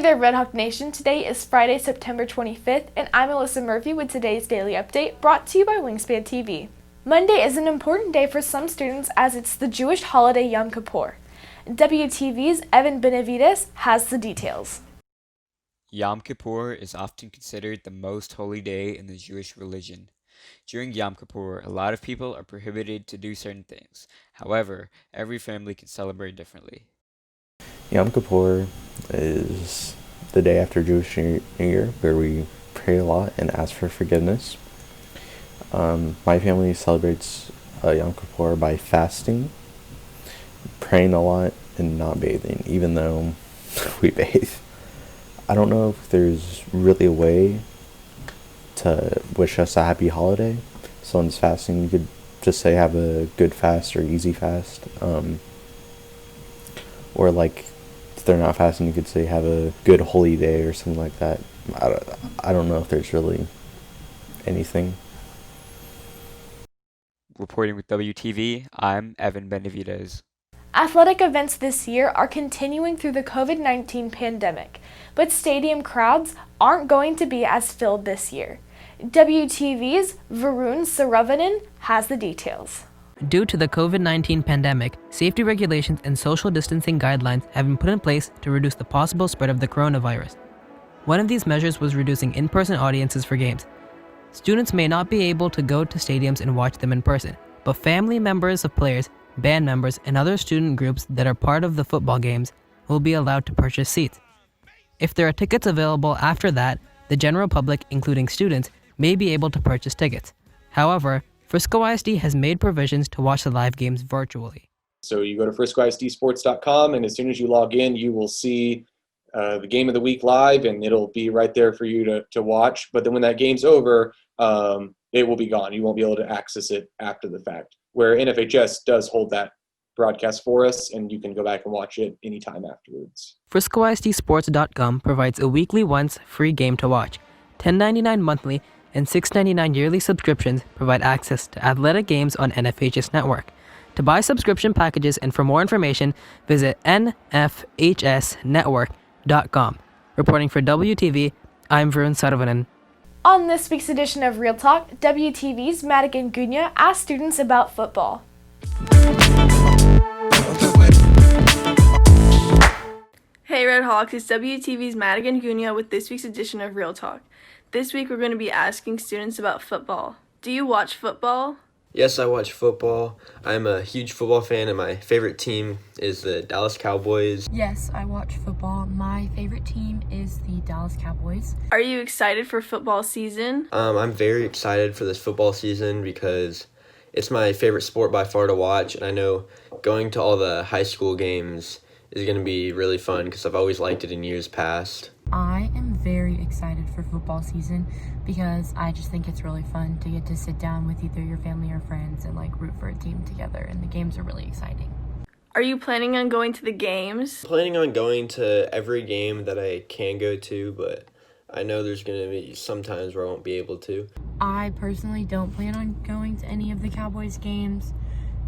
there, Red Hawk Nation. Today is Friday, September 25th, and I'm Alyssa Murphy with today's daily update brought to you by Wingspan TV. Monday is an important day for some students as it's the Jewish holiday Yom Kippur. WTV's Evan Benavides has the details. Yom Kippur is often considered the most holy day in the Jewish religion. During Yom Kippur, a lot of people are prohibited to do certain things. However, every family can celebrate differently. Yom Kippur is the day after Jewish New Year where we pray a lot and ask for forgiveness. My family celebrates Yom Kippur by fasting, praying a lot, and not bathing, even though we bathe. I don't know if there's really a way to wish us a happy holiday. Someone's fasting, you could just say have a good fast or easy fast. Or like if they're not fasting, you could say have a good holy day or something like that. I don't know if there's really anything. Reporting with WTV, I'm Evan Benavides. Athletic events this year are continuing through the COVID-19 pandemic, but stadium crowds aren't going to be as filled this year. WTV's Varun Saravanan has the details. Due to the COVID-19 pandemic, safety regulations and social distancing guidelines have been put in place to reduce the possible spread of the coronavirus. One of these measures was reducing in-person audiences for games. Students may not be able to go to stadiums and watch them in person, but family members of players, band members, and other student groups that are part of the football games will be allowed to purchase seats. If there are tickets available after that, the general public, including students, may be able to purchase tickets. However, Frisco ISD has made provisions to watch the live games virtually. So you go to friscoisdsports.com, and as soon as you log in, you will see the game of the week live, and it'll be right there for you to watch. But then when that game's over, it will be gone. You won't be able to access it after the fact, where NFHS does hold that broadcast for us, and you can go back and watch it anytime afterwards. FriscoISDSports.com provides a weekly once free game to watch. $10.99 monthly and $6.99 yearly subscriptions provide access to athletic games on NFHS Network. To buy subscription packages and for more information, visit nfhsnetwork.com. Reporting for WTV, I'm Varun Saravanan. On this week's edition of Real Talk, WTV's Madigan GUNIA asked students about football. Hey Red Hawks, it's WTV's Madigan GUNIA with this week's edition of Real Talk. This week we're going to be asking students about football. Do you watch football? Yes, I watch football. I'm a huge football fan, and my favorite team is the Dallas Cowboys. Yes, I watch football. My favorite team is the Dallas Cowboys. Are you excited for football season? I'm very excited for this football season because it's my favorite sport by far to watch, and I know going to all the high school games is going to be really fun because I've always liked it in years past. I am very excited for football season because I just think it's really fun to get to sit down with either your family or friends and root for a team together, and the games are really exciting. Are you planning on going to the games? I'm planning on going to every game that I can go to, but I know there's going to be some times where I won't be able to. I personally don't plan on going to any of the Cowboys games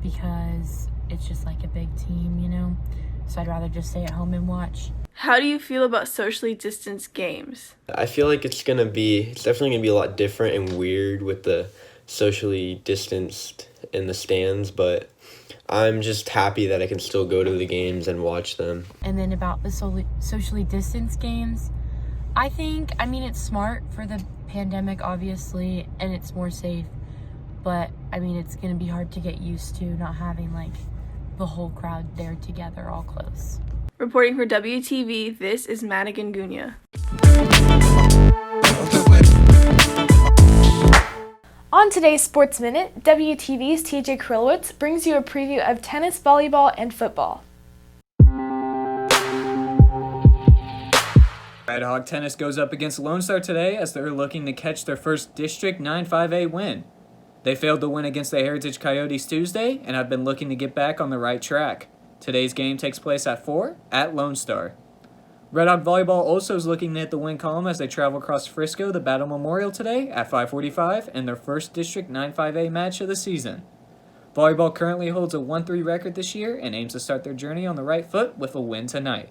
because it's just a big team, so I'd rather just stay at home and watch. How do you feel about socially distanced games? I feel like it's definitely going to be a lot different and weird with the socially distanced in the stands, but I'm just happy that I can still go to the games and watch them. And then about the socially distanced games, I think, it's smart for the pandemic, obviously, and it's more safe, but, it's going to be hard to get used to not having, the whole crowd there together all close. Reporting for WTV, this is Madigan GUNIA. On today's Sports Minute, WTV's TJ Krylowitz brings you a preview of tennis, volleyball, and football. Red Hawk Tennis goes up against Lone Star today as they're looking to catch their first District 9-5A win. They failed to win against the Heritage Coyotes Tuesday and have been looking to get back on the right track. Today's game takes place at 4 at Lone Star. Red Hawk Volleyball also is looking to hit the win column as they travel across Frisco to Battle Memorial today at 5:45 in their first District 9-5A match of the season. Volleyball currently holds a 1-3 record this year and aims to start their journey on the right foot with a win tonight.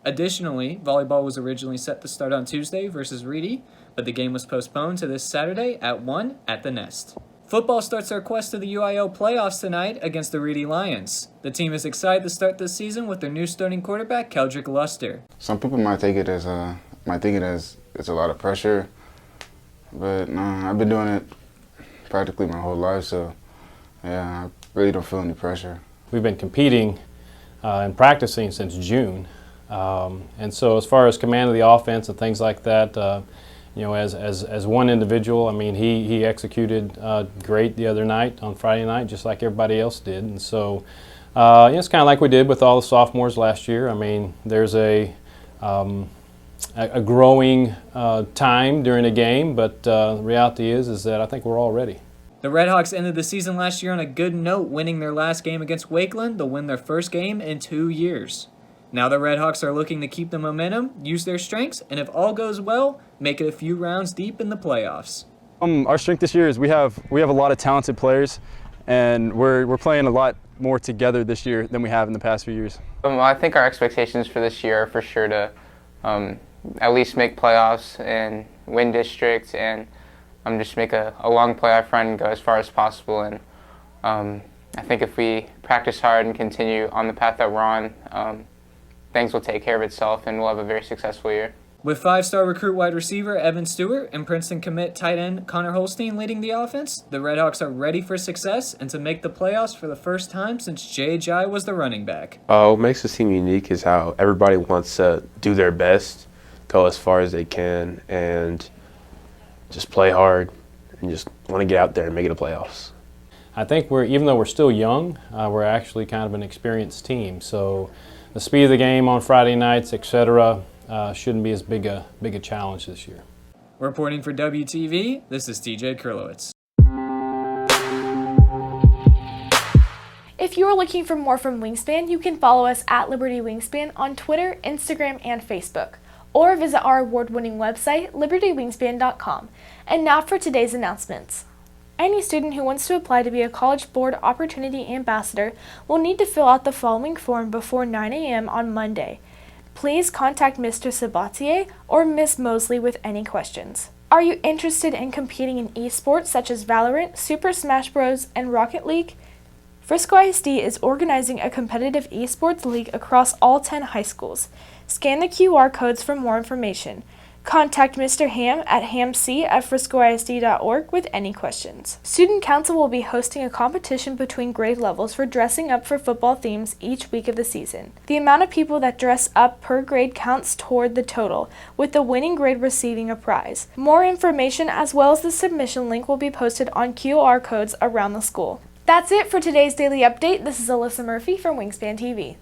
Additionally, volleyball was originally set to start on Tuesday versus Reedy, but the game was postponed to this Saturday at 1 at the Nest. Football starts their quest to the UIL playoffs tonight against the Reedy Lions. The team is excited to start this season with their new starting quarterback, Keldrick Luster. Some people might think it as it's a lot of pressure, but no, I've been doing it practically my whole life, so yeah, I really don't feel any pressure. We've been competing and practicing since June, and so as far as command of the offense and things like that, you know, as one individual, I mean, he executed great the other night on Friday night, just like everybody else did. And so it's kind of like we did with all the sophomores last year. I mean, there's a growing time during a game, but the reality is that I think we're all ready. The Redhawks ended the season last year on a good note, winning their last game against Wakeland. They'll win their first game in 2 years. Now the Redhawks are looking to keep the momentum, use their strengths, and if all goes well, make it a few rounds deep in the playoffs. Our strength this year is we have a lot of talented players, and we're playing a lot more together this year than we have in the past few years. I think our expectations for this year are for sure to at least make playoffs and win districts, and just make a long playoff run and go as far as possible. And I think if we practice hard and continue on the path that we're on, things will take care of itself and we'll have a very successful year. With 5-star recruit wide receiver Evan Stewart and Princeton commit tight end Connor Holstein leading the offense, the Redhawks are ready for success and to make the playoffs for the first time since J.J. was the running back. What makes this team unique is how everybody wants to do their best, go as far as they can, and just play hard and just want to get out there and make it to playoffs. I think even though we're still young, we're actually kind of an experienced team. So the speed of the game on Friday nights, etc., shouldn't be as big a challenge this year. Reporting for WTV, this is TJ Kurlowitz. If you are looking for more from Wingspan, you can follow us at Liberty Wingspan on Twitter, Instagram, and Facebook, or visit our award-winning website, libertywingspan.com. And now for today's announcements. Any student who wants to apply to be a College Board Opportunity Ambassador will need to fill out the following form before 9 a.m. on Monday. Please contact Mr. Sabatier or Ms. Mosley with any questions. Are you interested in competing in esports such as Valorant, Super Smash Bros., and Rocket League? Frisco ISD is organizing a competitive esports league across all 10 high schools. Scan the QR codes for more information. Contact Mr. Ham at hamc@friscoisd.org with any questions. Student Council will be hosting a competition between grade levels for dressing up for football themes each week of the season. The amount of people that dress up per grade counts toward the total, with the winning grade receiving a prize. More information as well as the submission link will be posted on QR codes around the school. That's it for today's daily update. This is Alyssa Murphy from Wingspan TV.